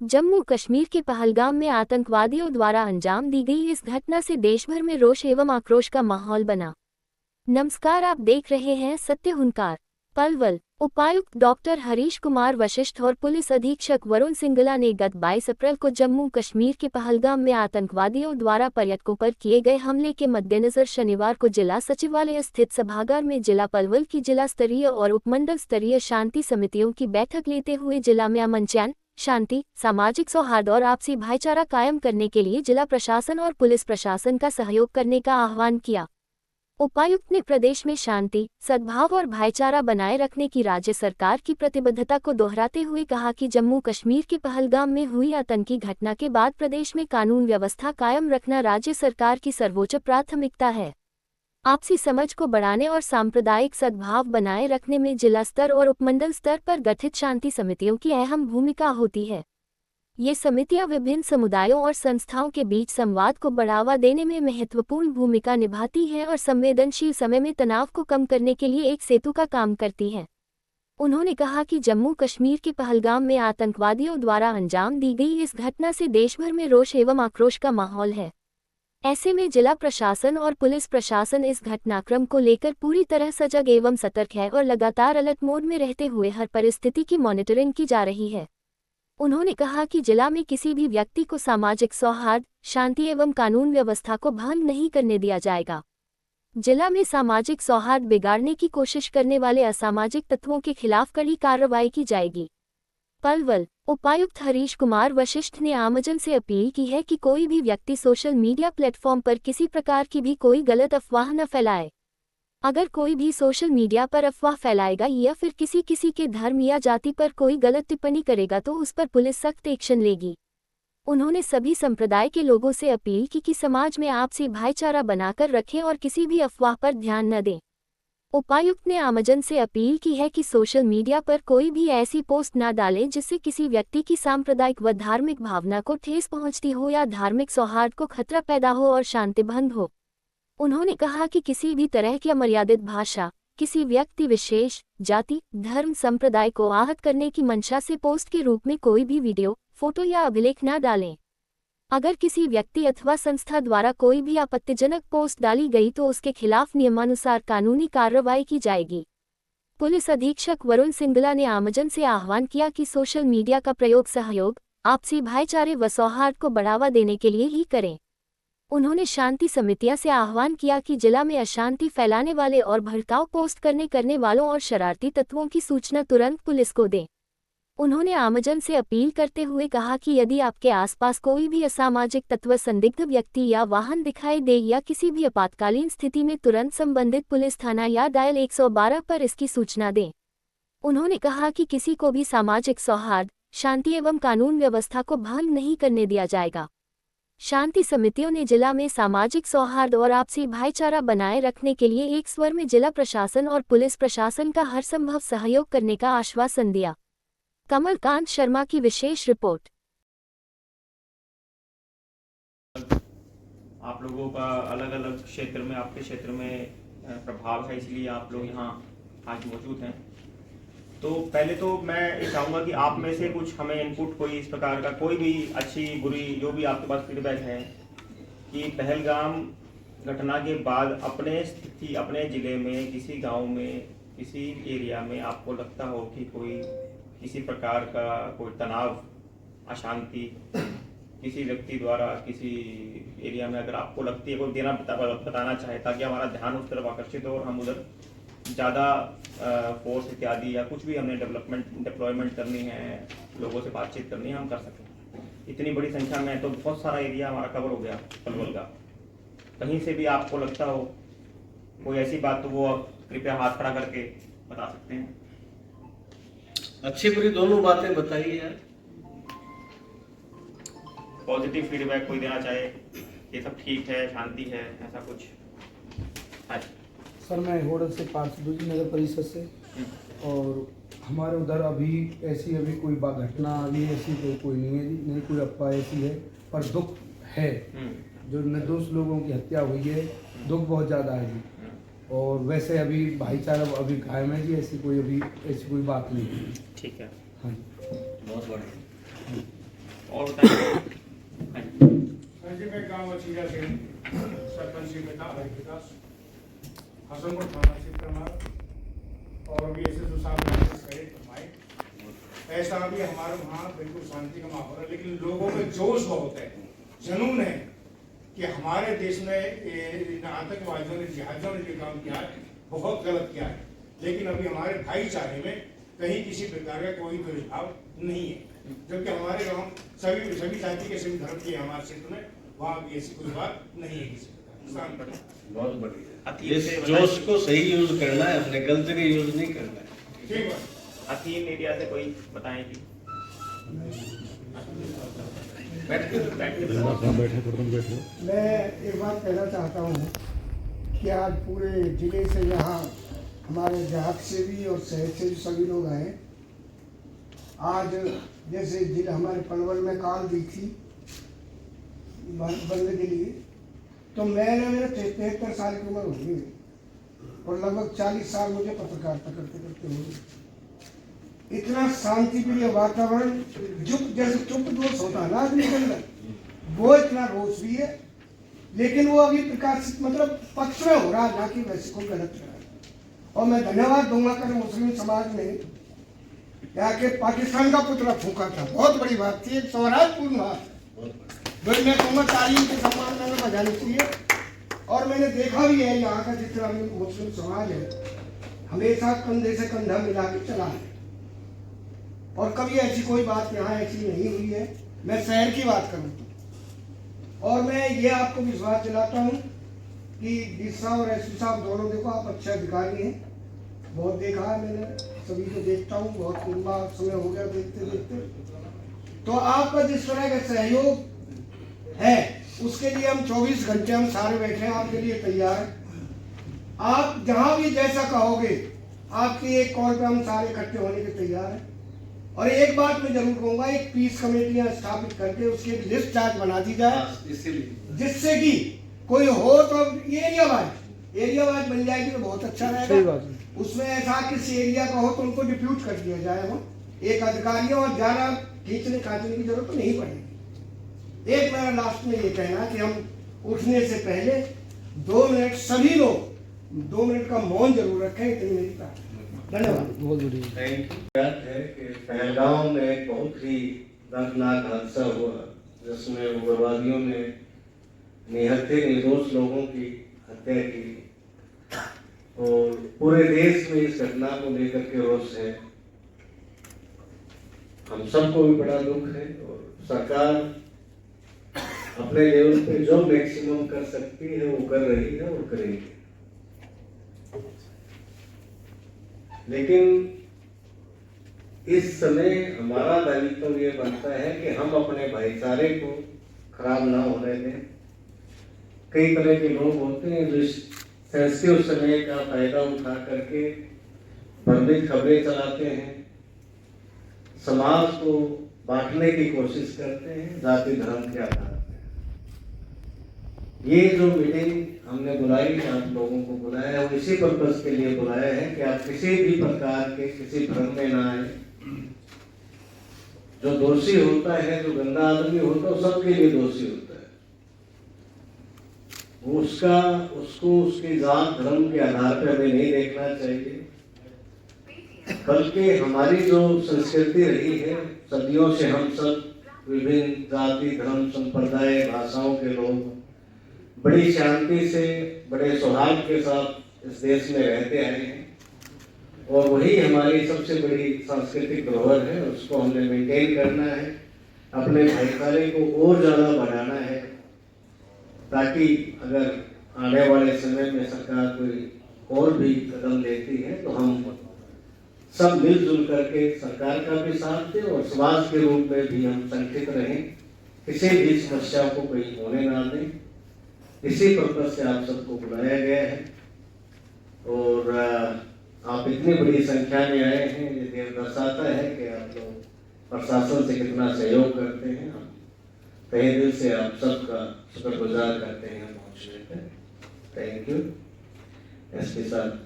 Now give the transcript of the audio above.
जम्मू कश्मीर के पहलगाम में आतंकवादियों द्वारा अंजाम दी गई इस घटना से देशभर में रोष एवं आक्रोश का माहौल बना। नमस्कार, आप देख रहे हैं सत्य हुनकार। पलवल उपायुक्त डॉक्टर हरीश कुमार वशिष्ठ और पुलिस अधीक्षक वरुण सिंगला ने गत 22 अप्रैल को जम्मू कश्मीर के पहलगाम में आतंकवादियों द्वारा पर्यटकों पर किए गए हमले के मद्देनजर शनिवार को जिला सचिवालय स्थित सभागार में जिला पलवल की जिला स्तरीय और उपमंडल स्तरीय शांति समितियों की बैठक लेते हुए जिला में अमन चैन, शांति, सामाजिक सौहार्द और आपसी भाईचारा कायम करने के लिए जिला प्रशासन और पुलिस प्रशासन का सहयोग करने का आह्वान किया। उपायुक्त ने प्रदेश में शांति, सद्भाव और भाईचारा बनाए रखने की राज्य सरकार की प्रतिबद्धता को दोहराते हुए कहा कि जम्मू कश्मीर के पहलगाम में हुई आतंकी घटना के बाद प्रदेश में कानून व्यवस्था कायम रखना राज्य सरकार की सर्वोच्च प्राथमिकता है। आपसी समझ को बढ़ाने और सांप्रदायिक सद्भाव बनाए रखने में जिला स्तर और उपमंडल स्तर पर गठित शांति समितियों की अहम भूमिका होती है। ये समितियां विभिन्न समुदायों और संस्थाओं के बीच संवाद को बढ़ावा देने में महत्वपूर्ण भूमिका निभाती हैं और संवेदनशील समय में तनाव को कम करने के लिए एक सेतु का काम करती हैं। उन्होंने कहा कि जम्मू कश्मीर के पहलगाम में आतंकवादियों द्वारा अंजाम दी गई इस घटना से देशभर में रोष एवं आक्रोश का माहौल है। ऐसे में जिला प्रशासन और पुलिस प्रशासन इस घटनाक्रम को लेकर पूरी तरह सजग एवं सतर्क है और लगातार अलर्ट मोड में रहते हुए हर परिस्थिति की मॉनिटरिंग की जा रही है। उन्होंने कहा कि जिला में किसी भी व्यक्ति को सामाजिक सौहार्द, शांति एवं कानून व्यवस्था को भंग नहीं करने दिया जाएगा। जिला में सामाजिक सौहार्द बिगाड़ने की कोशिश करने वाले असामाजिक तत्वों के खिलाफ कड़ी कार्रवाई की जाएगी। पलवल उपायुक्त हरीश कुमार वशिष्ठ ने आमजन से अपील की है कि कोई भी व्यक्ति सोशल मीडिया प्लेटफॉर्म पर किसी प्रकार की भी कोई गलत अफवाह न फैलाए। अगर कोई भी सोशल मीडिया पर अफवाह फैलाएगा या फिर किसी के धर्म या जाति पर कोई गलत टिप्पणी करेगा तो उस पर पुलिस सख्त एक्शन लेगी। उन्होंने सभी संप्रदाय के लोगों से अपील की कि समाज में आपसी भाईचारा बनाकर रखें और किसी भी अफवाह पर ध्यान न दें। उपायुक्त ने आमजन से अपील की है कि सोशल मीडिया पर कोई भी ऐसी पोस्ट न डालें जिससे किसी व्यक्ति की सांप्रदायिक व धार्मिक भावना को ठेस पहुंचती हो या धार्मिक सौहार्द को खतरा पैदा हो और शांति भंग हो। उन्होंने कहा कि किसी भी तरह की अमर्यादित भाषा, किसी व्यक्ति विशेष, जाति, धर्म, संप्रदाय को आहत करने की मंशा से पोस्ट के रूप में कोई भी वीडियो, फोटो या अभिलेख न डालें। अगर किसी व्यक्ति अथवा संस्था द्वारा कोई भी आपत्तिजनक पोस्ट डाली गई तो उसके खिलाफ नियमानुसार कानूनी कार्रवाई की जाएगी। पुलिस अधीक्षक वरुण सिंगला ने आमजन से आह्वान किया कि सोशल मीडिया का प्रयोग सहयोग, आपसी भाईचारे व सौहार्द को बढ़ावा देने के लिए ही करें। उन्होंने शांति समितियां से आह्वान किया कि जिला में अशांति फैलाने वाले और भड़काऊ पोस्ट करने वालों और शरारती तत्वों की सूचना तुरंत पुलिस को दें। उन्होंने आमजन से अपील करते हुए कहा कि यदि आपके आसपास कोई भी असामाजिक तत्व, संदिग्ध व्यक्ति या वाहन दिखाई दे या किसी भी आपातकालीन स्थिति में तुरंत संबंधित पुलिस थाना या डायल 112 पर इसकी सूचना दें। उन्होंने कहा कि किसी को भी सामाजिक सौहार्द, शांति एवं कानून व्यवस्था को भंग नहीं करने दिया जाएगा। शांति समितियों ने जिला में सामाजिक सौहार्द और आपसी भाईचारा बनाए रखने के लिए एक स्वर में जिला प्रशासन और पुलिस प्रशासन का हर संभव सहयोग करने का आश्वासन दिया। कमलकांत शर्मा की विशेष रिपोर्ट। आप लोगों का अलग अलग क्षेत्र में, आपके क्षेत्र में प्रभाव है, इसलिए आप लोग यहाँ आज मौजूद हैं। तो पहले तो मैं ये चाहूँगा कि आप में से कुछ हमें इनपुट, कोई इस प्रकार का कोई भी अच्छी बुरी जो भी आपके पास फीडबैक है कि पहलगाम घटना के बाद अपने स्थिति, अपने ज़िले में, किसी गांव में, किसी एरिया में आपको लगता हो कि कोई किसी प्रकार का कोई तनाव, अशांति किसी व्यक्ति द्वारा किसी एरिया में अगर आपको लगती है, कोई देना बताना चाहे ताकि हमारा ध्यान उस तरफ आकर्षित हो और हम उधर ज़्यादा फोर्स इत्यादि या कुछ भी हमने डिप्लॉयमेंट करनी है, लोगों से बातचीत करनी है, हम कर सकें। इतनी बड़ी संख्या में तो बहुत सारा एरिया हमारा कवर हो गया पलवल का। कहीं से भी आपको लगता हो कोई ऐसी बात तो वो कृपया हाथ खड़ा करके बता सकते हैं। अच्छी बुरी दोनों बातें बताइए यार। पॉजिटिव फीडबैक कोई देना चाहे, ये सब ठीक है, शांति है, ऐसा कुछ है? सर, मैं होडल से पार्षद नगर परिषद से, और हमारे उधर अभी ऐसी कोई घटना अभी ऐसी कोई नहीं है जी, नहीं कोई अफवाह ऐसी है, पर दुख है जो निर्दोष लोगों की हत्या हुई है, दुख बहुत ज़्यादा है जी। और वैसे अभी भाईचारा अभी कायम है जी, ऐसी कोई बात नहीं है। ठीक है। हाँ, बहुत बढ़िया। और बताइए। जी मैं गाँव अचीरा से सरपंच जी पिता हरिप्रकाश हसनपुर थाना क्षेत्र हमारा, और अभी ऐसे जो साहब ने फरमाए ऐसा अभी हमारे वहाँ बिल्कुल शांति का माहौल है, लेकिन लोगों में जोश बहुत है, जुनून है कि हमारे देश में इन आतंकवादियों ने जिहादियों ने जो काम किया है बहुत गलत किया है, लेकिन अभी हमारे भाईचारे में कहीं किसी प्रकार का कोई दुष्भाव नहीं है, जबकि हमारे गांव सभी जाति के सभी धर्म के हमारे क्षेत्र में वहाँ भी ऐसी कोई बात नहीं है किसी प्रकार। बहुत बढ़िया। अतीत इस से जोश को सही यूज करना है, अपने गलत जगह यूज नहीं करना है। ठीक है। अतीन एरिया से कोई बताएं कि मैं एक बात कहना चाहता हूँ कि आज पूरे जिले से यहाँ हमारे देहात से भी और शहर से भी सभी लोग आए। आज जैसे जिले हमारे पलवल में काल दी थी बनने के लिए, तो मैंने मेरे 73 साल की उम्र होगी और लगभग 40 साल मुझे पत्रकारिता करते करते हो गए। इतना शांति प्रिय वातावरण, जैसे चुप दोष होता है ना आदमी के अंदर, वो इतना रोष भी है, लेकिन वो अभी प्रकाशित मतलब पक्ष में हो रहा है, ना कि वैसे को गलत रहा है। और मैं धन्यवाद दूंगा कर मुस्लिम समाज ने यहाँ के पाकिस्तान का पुतला फूका था, बहुत बड़ी बात थी, एक सौराजपूर्ण बात। वही मैं कहूँगा तालीम के सम्मान में बजानी चाहिए। और मैंने देखा भी है यहाँ का जितना भी मुस्लिम समाज है हमेशा कंधे से कंधा मिला के चला है, और कभी ऐसी कोई बात यहाँ ऐसी नहीं हुई है। मैं शहर की बात करूँ और मैं ये आपको विश्वास दिलाता हूँ कि डीसी साहब और एसपी साहब दोनों, देखो आप अच्छे अधिकारी हैं, बहुत देखा है मैंने, सभी को देखता हूँ, बहुत लंबा समय हो गया देखते देखते। तो आपका जिस तरह का सहयोग है उसके लिए हम 24 घंटे हम सारे बैठे हैं, आपके लिए तैयार हैं। आप जहाँ भी जैसा कहोगे आपकी एक कॉल पे हम सारे इकट्ठे होने के तैयार हैं। और एक बात मैं जरूर कहूँगा, एक पीस कमेटियाँ स्थापित करके उसकी एक लिस्ट चार्ट बना दी जाए, जिससे कि कोई हो तो एरिया वाइज बन जाएगी तो बहुत अच्छा रहेगा। उसमें ऐसा किसी एरिया का हो तो उनको डिप्यूट कर दिया जाए, वो एक अधिकारी, और ज़्यादा खींचने खाचने की जरूरत तो नहीं पड़ेगी। एक मेरा लास्ट में ये कहना कि हम उठने से पहले 2 मिनट सभी लोग 2 मिनट का मौन जरूर रखें, इतनी मेरी प्रार्थना। धन्यवाद। बहुत बढ़िया। Thank you. याद है कि पहलगाम में एक बहुत ही दर्दनाक हादसा हुआ जिसमें उग्रवादियों ने निहत्थे निर्दोष लोगों की हत्या की, और पूरे देश में इस घटना को लेकर के रोष है। हम सबको भी बड़ा दुख है, और सरकार अपने लेवल पे जो मैक्सिमम कर सकती है वो कर रही है और करेगी। लेकिन इस समय हमारा दायित्व ये बनता है कि हम अपने भाईचारे को खराब ना होने दें। कई तरह के लोग होते हैं जो इस सेंसिटिव समय का फायदा उठा करके भ्रमित खबरें चलाते हैं, समाज को बांटने की कोशिश करते हैं जाति धर्म के आधार पर। ये जो मीटिंग हमने बुलाई, आप लोगों को बुलाया है, वो इसी पर्पज के लिए बुलाया है कि आप किसी भी प्रकार के किसी भ्रम में ना आए। जो दोषी होता है, जो गंदा आदमी होता है, वो सबके लिए दोषी होता है। वो उसको उसकी जात धर्म के आधार पर हमें नहीं देखना चाहिए, बल्कि हमारी जो संस्कृति रही है सदियों से, हम सब विभिन्न जाति धर्म संप्रदाय भाषाओं के लोग बड़ी शांति से बड़े सौहार्द के साथ इस देश में रहते आए हैं, और वही हमारी सबसे बड़ी सांस्कृतिक धरोहर है। उसको हमने मेंटेन करना है, अपने भाईचारे को और ज़्यादा बढ़ाना है, ताकि अगर आने वाले समय में सरकार कोई और भी कदम लेती है तो हम सब मिलजुल करके सरकार का भी साथ दें और समाज के रूप में भी हम संगठित रहें, किसी भी समस्या को कोई होने ना दें। इसी पर्पज से आप सबको बुलाया गया है, और आप इतनी बड़ी संख्या में आए हैं, ये दर्शाता है कि आप लोग प्रशासन से कितना सहयोग करते हैं। हम तहे दिल से आप सबका शुक्रगुजार करते हैं पहुँचने पर। थैंक यू एसपी साहब।